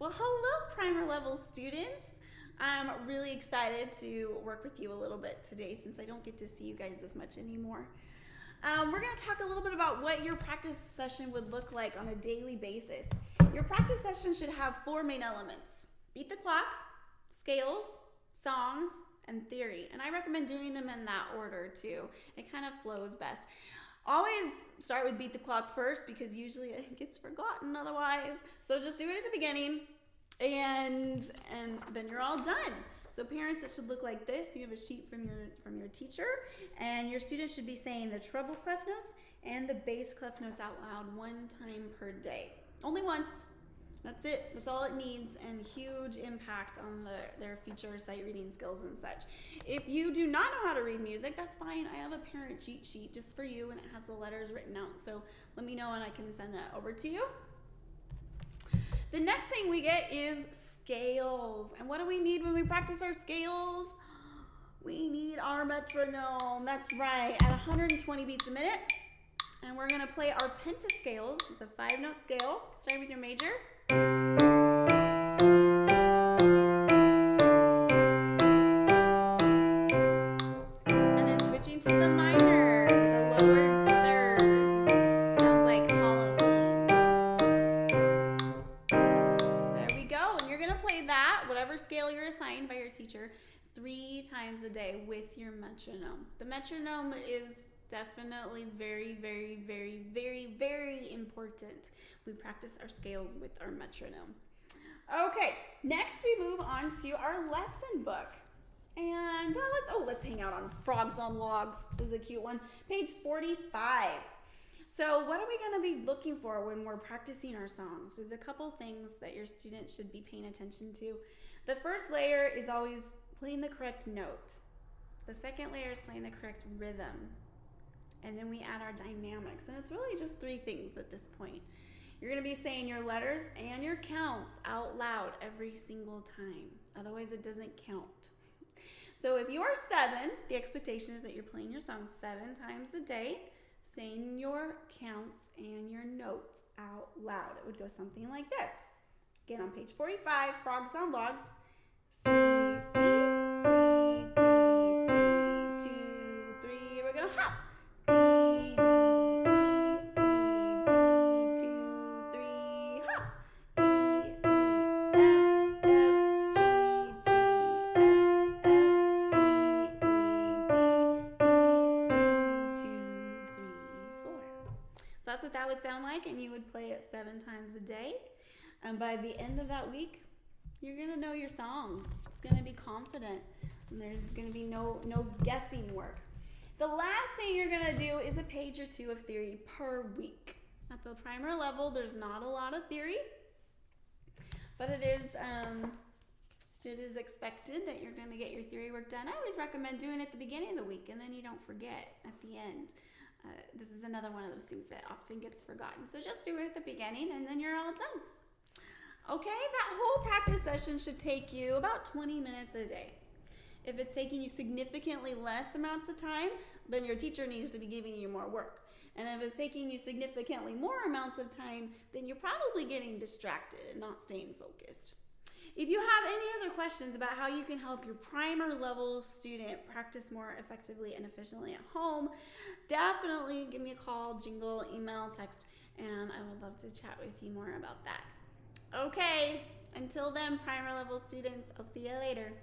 Well, hello, primer level students. I'm really excited to work with you a little bit today since I don't get to see you guys as much anymore. We're going to talk a little bit about what your practice session would look like on a daily basis. Your practice session should have 4 main elements: beat the clock, scales, songs, and theory. And I recommend doing them in that order too. It kind of flows best. Always start with beat the clock first because usually it gets forgotten otherwise. So just do it at the beginning and then you're all done. So parents, it should look like this. You have a sheet from your teacher, and your students should be saying the treble clef notes and the bass clef notes out loud 1 time per day. Only once. That's it. That's all it needs, and huge impact on their future sight reading skills and such. If you do not know how to read music, that's fine. I have a parent cheat sheet just for you, and it has the letters written out. So let me know, and I can send that over to you. The next thing we get is scales. And what do we need when we practice our scales? We need our metronome. That's right, at 120 beats a minute. And we're going to play our pentascales. It's a 5-note scale, starting with your major. And then switching to the minor, the lower third. Sounds like Halloween. There we go. And you're going to play that, whatever scale you're assigned by your teacher, 3 times a day with your metronome. The metronome is definitely very, very, very, very, very important. We practice our scales with our metronome. Okay, next we move on to our lesson book. And let's hang out on Frogs on Logs. This is a cute one. Page 45. So what are we going to be looking for when we're practicing our songs? There's a couple things that your students should be paying attention to. The first layer is always playing the correct note. The second layer is playing the correct rhythm. And then we add our dynamics. And it's really just 3 things at this point. You're going to be saying your letters and your counts out loud every single time. Otherwise, it doesn't count. So if you are 7, the expectation is that you're playing your song 7 times a day, saying your counts and your notes out loud. It would go something like this. Again, on page 45, Frogs on Logs. C, C, D, D, C, 2, 3. We're going to hop. D, D, E, E, D, 2, 3, hop. E, E, F, F, G, G, F, F, E, E, D, D, C, 2, 3, 4. So that's what that would sound like, and you would play it 7 times a day. And by the end of that week, you're going to know your song. It's going to be confident, and there's going to be no guessing work. The last thing you're going to do is a page or 2 of theory per week. At the primer level, there's not a lot of theory, but it is expected that you're going to get your theory work done. I always recommend doing it at the beginning of the week, and then you don't forget at the end. This is another one of those things that often gets forgotten. So just do it at the beginning, and then you're all done. Okay, that whole practice session should take you about 20 minutes a day. If it's taking you significantly less amounts of time, then your teacher needs to be giving you more work. And if it's taking you significantly more amounts of time, then you're probably getting distracted and not staying focused. If you have any other questions about how you can help your primer level student practice more effectively and efficiently at home, definitely give me a call, jingle, email, text, and I would love to chat with you more about that. Okay, until then, primer level students, I'll see you later.